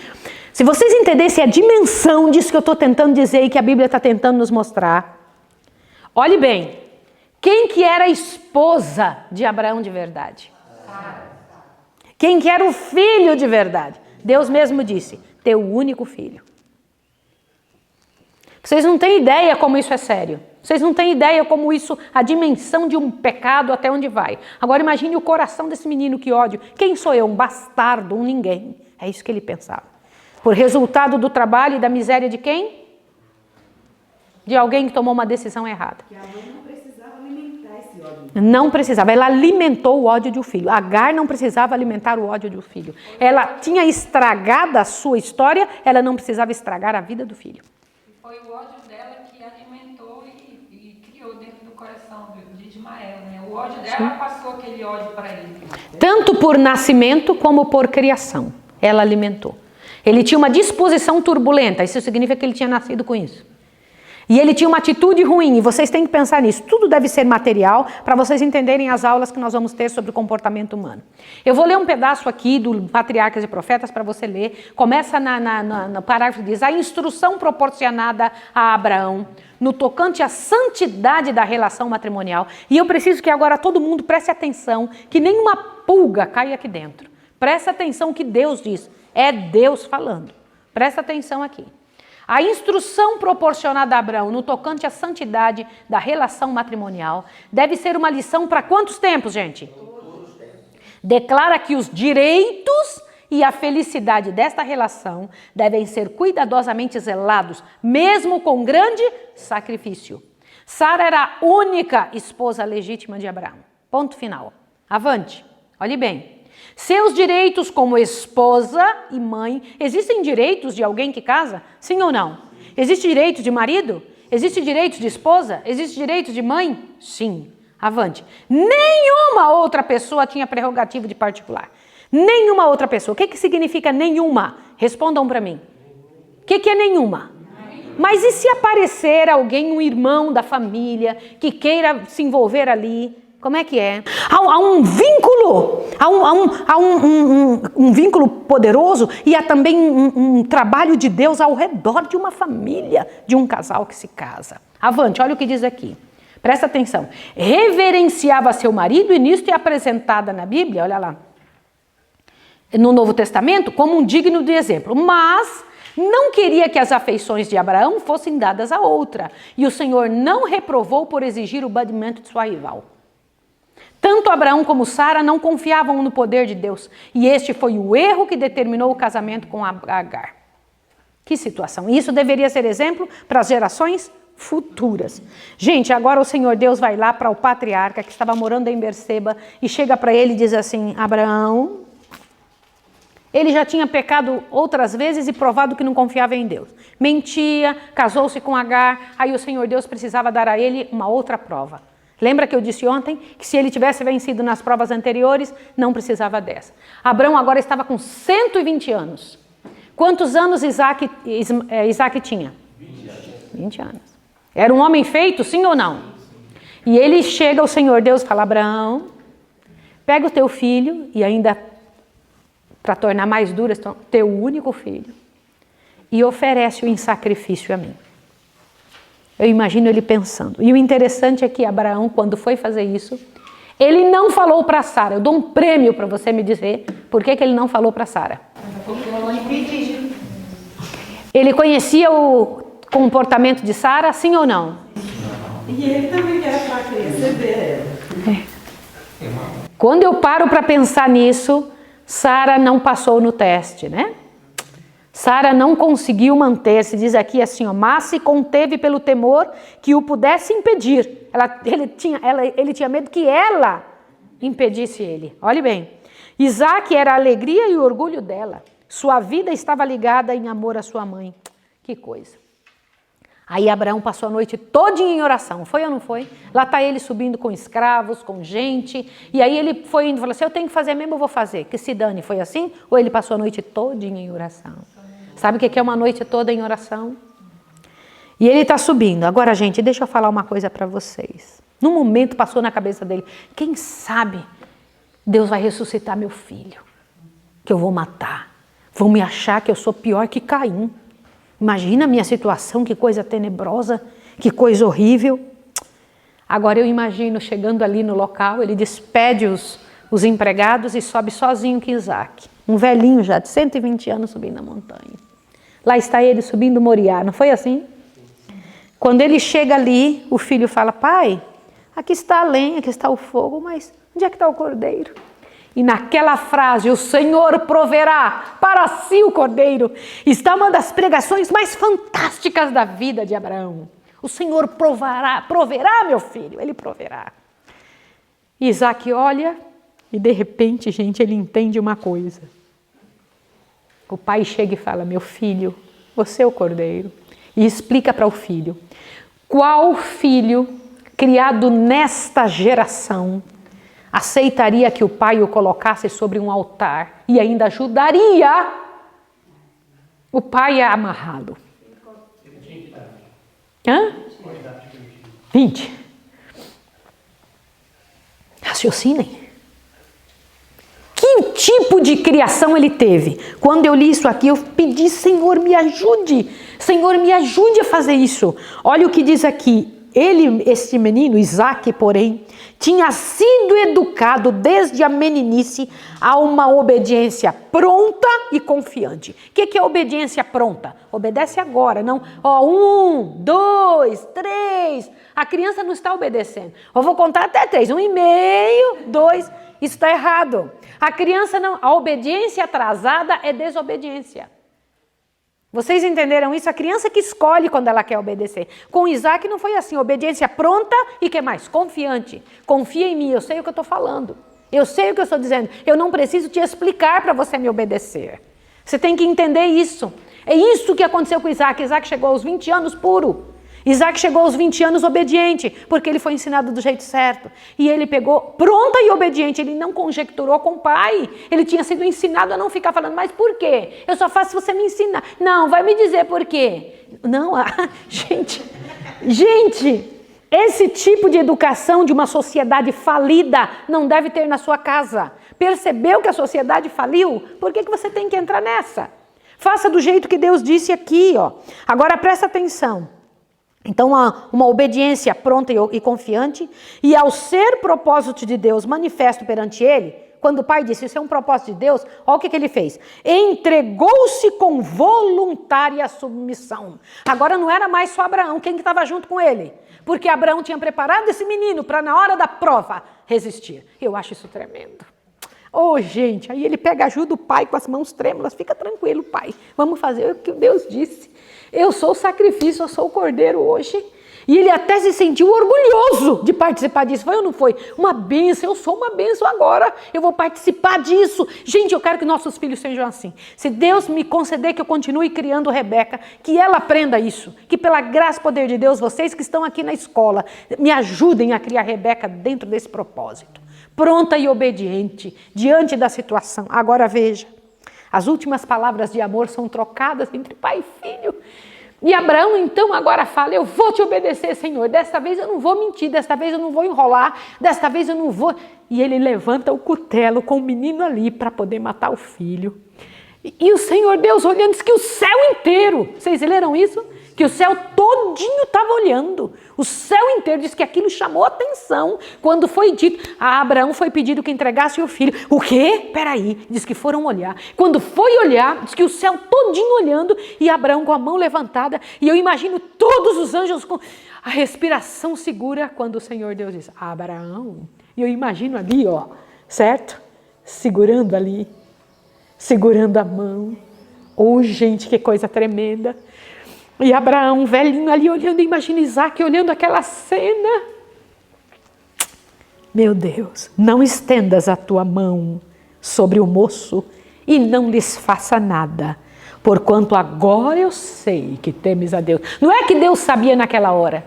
se vocês entendessem a dimensão disso que eu estou tentando dizer e que a Bíblia está tentando nos mostrar, olhe bem, quem que era a esposa de Abraão de verdade? Quem que era o filho de verdade? Deus mesmo disse, teu único filho. Vocês não têm ideia como isso é sério. Vocês não têm ideia como isso, a dimensão de um pecado até onde vai. Agora imagine o coração desse menino, que ódio. Quem sou eu? Um bastardo, um ninguém. É isso que ele pensava. Por resultado do trabalho e da miséria de quem? De alguém que tomou uma decisão errada. Que a mãe não precisava alimentar esse ódio. Não precisava, ela alimentou o ódio de um filho. Agar não precisava alimentar o ódio de um filho. Ela tinha estragado a sua história, ela não precisava estragar a vida do filho. Foi o ódio dela que alimentou e criou dentro do coração de Ismael, né? O ódio dela passou aquele ódio para ele. Tanto por nascimento como por criação, ela alimentou. Ele tinha uma disposição turbulenta, isso significa que ele tinha nascido com isso. E ele tinha uma atitude ruim, e vocês têm que pensar nisso. Tudo deve ser material para vocês entenderem as aulas que nós vamos ter sobre o comportamento humano. Eu vou ler um pedaço aqui do Patriarcas e Profetas para você ler. Começa no parágrafo que diz: a instrução proporcionada a Abraão no tocante à santidade da relação matrimonial. E eu preciso que agora todo mundo preste atenção, que nenhuma pulga caia aqui dentro. Presta atenção o que Deus diz. É Deus falando. Presta atenção aqui. A instrução proporcionada a Abraão no tocante à santidade da relação matrimonial deve ser uma lição para quantos tempos, gente? declara que os direitos e a felicidade desta relação devem ser cuidadosamente zelados, mesmo com grande sacrifício. Sara era a única esposa legítima de Abraão. Ponto final. Avante. Olhe bem. Seus direitos como esposa e mãe, existem direitos de alguém que casa? Sim ou não? Existe direito de marido? Existe direito de esposa? Existe direito de mãe? Sim. Avante. Nenhuma outra pessoa tinha prerrogativa de particular. Nenhuma outra pessoa. O que significa nenhuma? Respondam para mim. O que é nenhuma? Mas e se aparecer alguém, um irmão da família, que queira se envolver ali? Como é que é? Há um vínculo, um vínculo poderoso e há também um trabalho de Deus ao redor de uma família, de um casal que se casa. Avante, olha o que diz aqui. Presta atenção. Reverenciava seu marido e nisto é apresentada na Bíblia, olha lá, no Novo Testamento, como um digno de exemplo. Mas não queria que as afeições de Abraão fossem dadas a outra. E o Senhor não reprovou por exigir o banimento de sua rival. Tanto Abraão como Sara não confiavam no poder de Deus. E este foi o erro que determinou o casamento com Agar. Que situação. Isso deveria ser exemplo para as gerações futuras. Gente, agora o Senhor Deus vai lá para o patriarca que estava morando em Berseba e chega para ele e diz assim: Abraão, ele já tinha pecado outras vezes e provado que não confiava em Deus. Mentia, casou-se com Agar, aí o Senhor Deus precisava dar a ele uma outra prova. Lembra que eu disse ontem que se ele tivesse vencido nas provas anteriores, não precisava dessa. Abraão agora estava com 120 anos. Quantos anos Isaac tinha? 20 anos. Era um homem feito, sim ou não? E ele chega ao Senhor Deus e fala: Abraão, pega o teu filho, e ainda para tornar mais duro, teu único filho, e oferece-o em sacrifício a mim. Eu imagino ele pensando. E o interessante é que Abraão, quando foi fazer isso, ele não falou para Sara. Eu dou um prêmio para você me dizer por que ele não falou para Sara. Ele conhecia o comportamento de Sara, sim ou não? E ele também era para receber ela. Quando eu paro para pensar nisso, Sara não passou no teste, né? Sara não conseguiu manter-se, diz aqui assim, ó, mas se conteve pelo temor que o pudesse impedir. Ele tinha medo que ela impedisse ele. Olhe bem, Isaac era a alegria e o orgulho dela. Sua vida estava ligada em amor à sua mãe. Que coisa. Aí Abraão passou a noite todinha em oração, foi ou não foi? Lá está ele subindo com escravos, com gente, e aí ele foi indo e falou assim: eu tenho que fazer mesmo, eu vou fazer, que se dane. Foi assim? Ou ele passou a noite todinha em oração? Sabe o que é uma noite toda em oração? E ele está subindo. Agora, gente, deixa eu falar uma coisa para vocês. No momento passou na cabeça dele: quem sabe Deus vai ressuscitar meu filho, que eu vou matar. Vão me achar que eu sou pior que Caim. Imagina a minha situação, que coisa tenebrosa, que coisa horrível. Agora eu imagino chegando ali no local, ele despede os empregados e sobe sozinho com Isaac. Um velhinho já, de 120 anos, subindo a montanha. Lá está ele subindo Moriá, não foi assim? Quando ele chega ali, o filho fala: pai, aqui está a lenha, aqui está o fogo, mas onde é que está o cordeiro? E naquela frase, o Senhor proverá para si o cordeiro, está uma das pregações mais fantásticas da vida de Abraão. O Senhor proverá, meu filho, ele proverá. Isaac olha e de repente, gente, ele entende uma coisa. O pai chega e fala: meu filho, você é o cordeiro. E explica para o filho: qual filho criado nesta geração aceitaria que o pai o colocasse sobre um altar e ainda ajudaria o pai a amarrá-lo? 20. Raciocinem. Que tipo de criação ele teve? Quando eu li isso aqui, eu pedi: Senhor, me ajude. Senhor, me ajude a fazer isso. Olha o que diz aqui. Este menino, Isaque, porém, tinha sido educado desde a meninice a uma obediência pronta e confiante. O que é obediência pronta? Obedece agora, não, 1, 2, 3. A criança não está obedecendo. Eu vou contar até 3, 1,5, 2. Isso está errado. A criança não, a obediência atrasada é desobediência. Vocês entenderam isso? A criança que escolhe quando ela quer obedecer. Com Isaac não foi assim, obediência pronta e que mais? Confiante. Confia em mim, eu sei o que eu estou falando. Eu sei o que eu estou dizendo. Eu não preciso te explicar para você me obedecer. Você tem que entender isso. É isso que aconteceu com Isaac. Isaac chegou aos 20 anos puro. Isaac chegou aos 20 anos obediente, porque ele foi ensinado do jeito certo. E ele pegou pronta e obediente, ele não conjecturou com o pai. Ele tinha sido ensinado a não ficar falando, mas por quê? Eu só faço se você me ensinar. Não, vai me dizer por quê. Não, gente, esse tipo de educação de uma sociedade falida não deve ter na sua casa. Percebeu que a sociedade faliu? Por que você tem que entrar nessa? Faça do jeito que Deus disse aqui, ó. Agora presta atenção. Então, uma obediência pronta e confiante, e ao ser propósito de Deus manifesto perante ele, quando o pai disse, isso é um propósito de Deus, olha o que ele fez. Entregou-se com voluntária submissão. Agora não era mais só Abraão, quem que estava junto com ele? Porque Abraão tinha preparado esse menino para na hora da prova resistir. Eu acho isso tremendo. Gente, aí ele pega, ajuda o pai com as mãos trêmulas, fica tranquilo, pai, vamos fazer o que Deus disse. Eu sou o sacrifício, eu sou o cordeiro hoje. E ele até se sentiu orgulhoso de participar disso. Foi ou não foi? Uma bênção, eu sou uma bênção agora. Eu vou participar disso. Gente, eu quero que nossos filhos sejam assim. Se Deus me conceder que eu continue criando Rebeca, que ela aprenda isso. Que pela graça e poder de Deus, vocês que estão aqui na escola, me ajudem a criar Rebeca dentro desse propósito. Pronta e obediente, diante da situação. Agora veja. As últimas palavras de amor são trocadas entre pai e filho. E Abraão então agora fala, eu vou te obedecer, Senhor. Desta vez eu não vou mentir, desta vez eu não vou enrolar, desta vez eu não vou... E ele levanta o cutelo com o menino ali para poder matar o filho. E o Senhor Deus olhando, diz que o céu inteiro, vocês leram isso? Que o céu todinho estava olhando. O céu inteiro, diz que aquilo chamou atenção. Quando foi dito, a Abraão foi pedido que entregasse o filho. O quê? Peraí, diz que foram olhar. Quando foi olhar, diz que o céu todinho olhando e Abraão com a mão levantada. E eu imagino todos os anjos com a respiração segura quando o Senhor Deus diz, Abraão. E eu imagino ali, ó, certo? Segurando ali, segurando a mão. Gente, que coisa tremenda. E Abraão, velhinho ali olhando, imagina Isaac olhando aquela cena. Meu Deus, não estendas a tua mão sobre o moço e não lhes faça nada, porquanto agora eu sei que temes a Deus. Não é que Deus sabia naquela hora.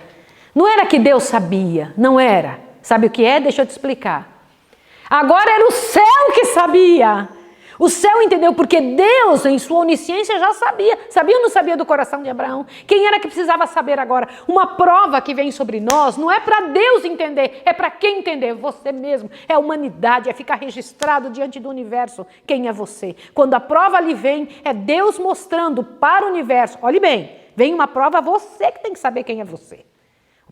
Não era que Deus sabia, não era. Sabe o que é? Deixa eu te explicar. Agora era o céu que sabia. O céu entendeu, porque Deus, em sua onisciência, já sabia. Sabia ou não sabia do coração de Abraão? Quem era que precisava saber agora? Uma prova que vem sobre nós não é para Deus entender, é para quem entender? Você mesmo. É a humanidade, é ficar registrado diante do universo quem é você. Quando a prova lhe vem, é Deus mostrando para o universo. Olhe bem, vem uma prova, você que tem que saber quem é você.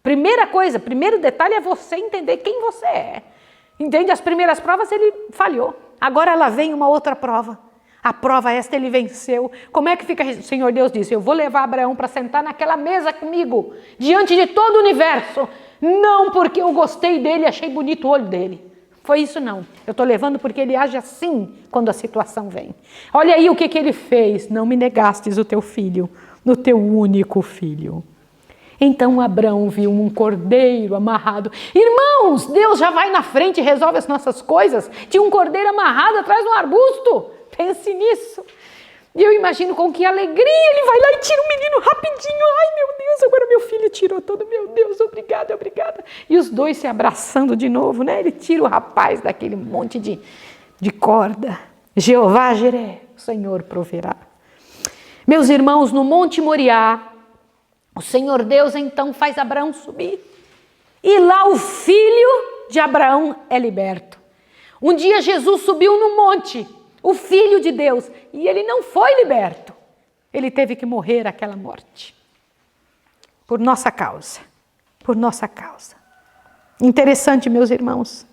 Primeira coisa, primeiro detalhe é você entender quem você é. Entende? As primeiras provas ele falhou. Agora ela vem uma outra prova. A prova esta ele venceu. Como é que fica? O Senhor Deus disse, eu vou levar Abraão para sentar naquela mesa comigo, diante de todo o universo. Não porque eu gostei dele, achei bonito o olho dele. Foi isso não. Eu estou levando porque ele age assim quando a situação vem. Olha aí o que ele fez. Não me negastes o teu filho, no teu único filho. Então Abraão viu um cordeiro amarrado. Irmãos, Deus já vai na frente e resolve as nossas coisas. Tinha um cordeiro amarrado atrás de um arbusto. Pense nisso. E eu imagino com que alegria ele vai lá e tira o menino rapidinho. Ai, meu Deus, agora meu filho tirou todo. Meu Deus, obrigada, obrigada. E os dois se abraçando de novo, né? Ele tira o rapaz daquele monte de corda. Jeová Jiré, o Senhor proverá. Meus irmãos, no Monte Moriá, o Senhor Deus então faz Abraão subir. E lá o filho de Abraão é liberto. Um dia Jesus subiu no monte, o filho de Deus, e ele não foi liberto. Ele teve que morrer aquela morte. Por nossa causa. por nossa causa. Interessante, meus irmãos.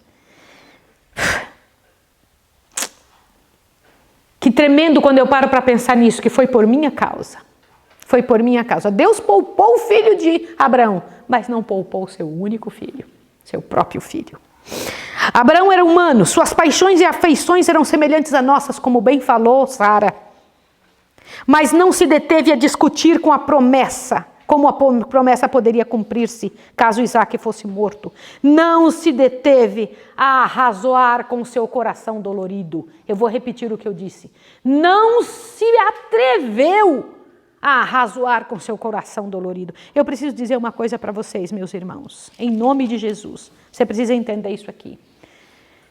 Que tremendo quando eu paro para pensar nisso, que foi por minha causa. Foi por minha causa. Deus poupou o filho de Abraão, mas não poupou o seu único filho, seu próprio filho. Abraão era humano, suas paixões e afeições eram semelhantes a nossas, como bem falou Sara. Mas não se deteve a discutir com a promessa, como a promessa poderia cumprir-se caso Isaque fosse morto. Não se deteve a arrazoar com seu coração dolorido. Eu vou repetir o que eu disse. Não se atreveu a arrazoar com seu coração dolorido. Eu preciso dizer uma coisa para vocês, meus irmãos. Em nome de Jesus. Você precisa entender isso aqui.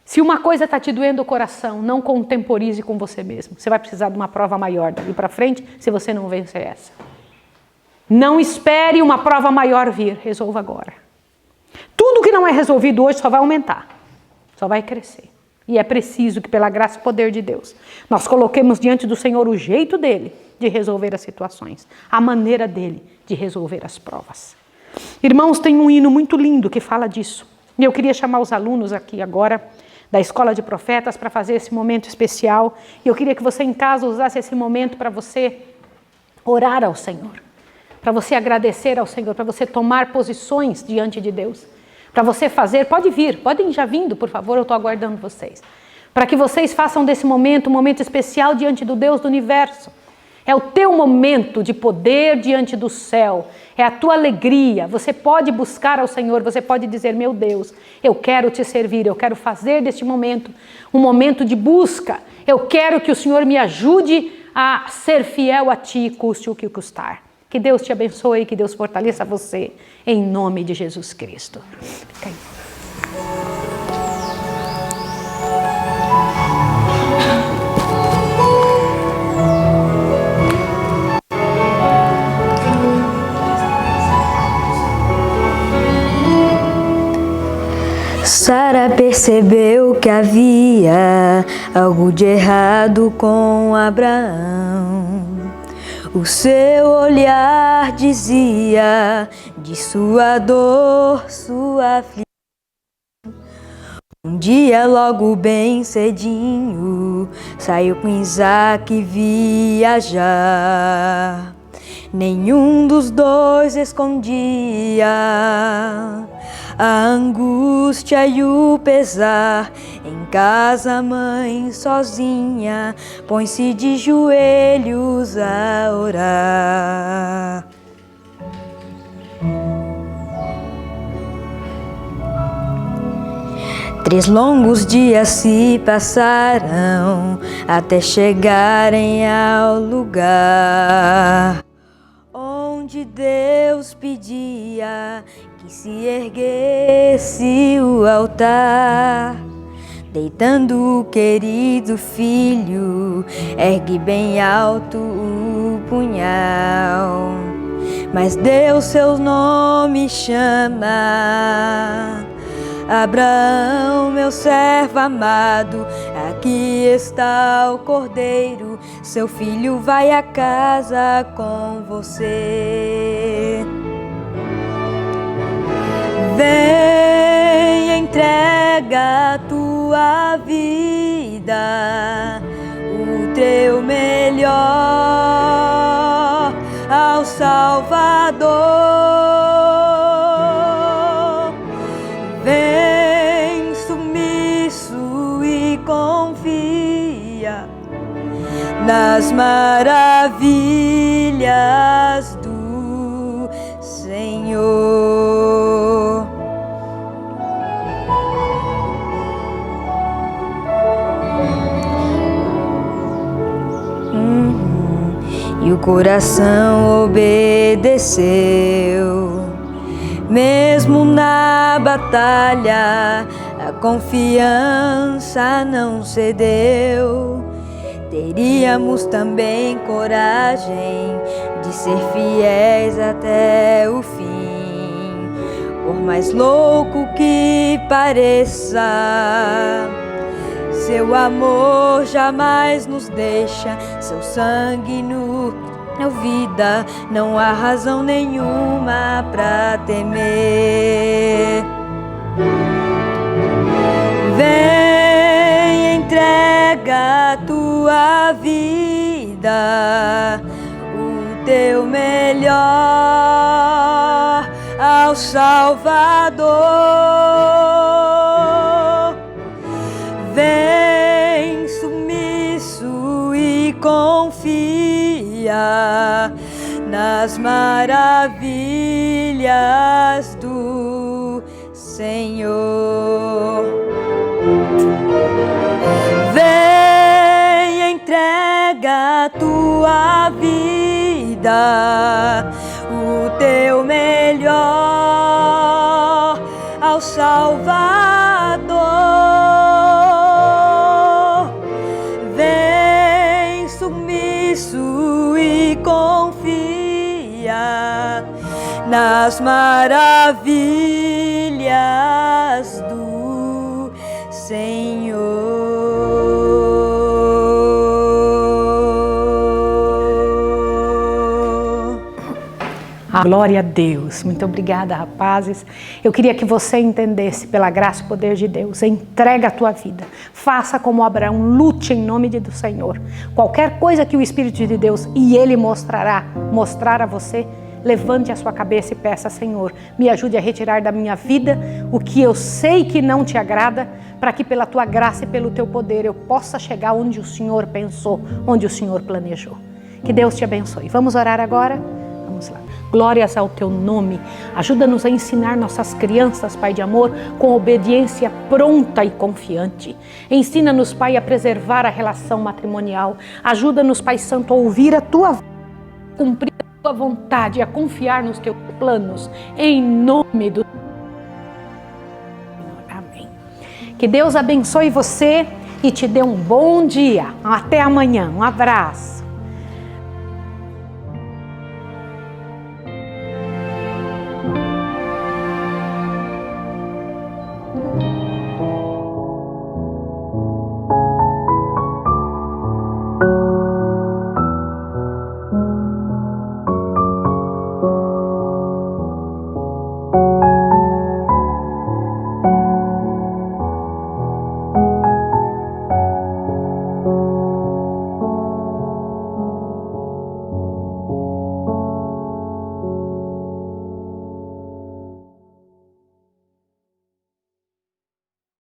Se uma coisa está te doendo o coração, não contemporize com você mesmo. Você vai precisar de uma prova maior dali para frente, se você não vencer essa. Não espere uma prova maior vir, resolva agora. Tudo que não é resolvido hoje só vai aumentar, só vai crescer. E é preciso que, pela graça e poder de Deus, nós coloquemos diante do Senhor o jeito dele de resolver as situações, a maneira dele de resolver as provas. Irmãos, tem um hino muito lindo que fala disso. E eu queria chamar os alunos aqui agora da Escola de Profetas para fazer esse momento especial. E eu queria que você em casa usasse esse momento para você orar ao Senhor, para você agradecer ao Senhor, para você tomar posições diante de Deus, para você fazer, pode vir, podem já vindo, por favor, eu estou aguardando vocês, para que vocês façam desse momento um momento especial diante do Deus do universo. É o teu momento de poder diante do céu, é a tua alegria. Você pode buscar ao Senhor, você pode dizer, meu Deus, eu quero te servir, eu quero fazer deste momento um momento de busca. Eu quero que o Senhor me ajude a ser fiel a ti, custe o que custar. Que Deus te abençoe, que Deus fortaleça você, em nome de Jesus Cristo. Fica aí. Sara percebeu que havia algo de errado com Abraão. O seu olhar dizia de sua dor, sua aflição. Um dia logo bem cedinho saiu com Isaque viajar. Nenhum dos dois escondia a angústia e o pesar. Em casa a mãe sozinha põe-se de joelhos a orar. Três longos dias se passaram até chegarem ao lugar onde Deus pedia que se erguesse o altar. Deitando o querido filho, ergue bem alto o punhal. Mas Deus seu nome chama. Abraão, meu servo amado, aqui está o cordeiro, seu filho vai a casa com você. Vem, entrega a tua vida, o teu melhor ao Salvador. Vem sumiço e confia nas maravilhas do Senhor. E o coração obedeceu, mesmo na batalha, a confiança não cedeu. Teríamos também coragem de ser fiéis até o fim, por mais louco que pareça. Seu amor jamais nos deixa, seu sangue nos vida, não há razão nenhuma pra temer. Vem, entrega a tua vida, o teu melhor ao Salvador. Vem sumiço e confia nas maravilhas do Senhor. Vem, entrega a tua vida, o teu melhor ao Salvador. Vem sumiço e confia nas maravilhas do Senhor. Glória a Deus. Muito obrigada, rapazes. Eu queria que você entendesse, pela graça e poder de Deus, entrega a tua vida. Faça como Abraão, lute em nome do Senhor. Qualquer coisa que o Espírito de Deus e Ele mostrar a você, levante a sua cabeça e peça: Senhor, me ajude a retirar da minha vida o que eu sei que não te agrada, para que pela tua graça e pelo teu poder eu possa chegar onde o Senhor pensou, onde o Senhor planejou. Que Deus te abençoe. Vamos orar agora? Vamos lá. Glórias ao teu nome. Ajuda-nos a ensinar nossas crianças, Pai de amor, com obediência pronta e confiante. Ensina-nos, Pai, a preservar a relação matrimonial. Ajuda-nos, Pai Santo, a ouvir a tua voz, cumprir a tua vontade, a confiar nos teus planos. Em nome do Senhor. Amém. Que Deus abençoe você e te dê um bom dia. Até amanhã. Um abraço.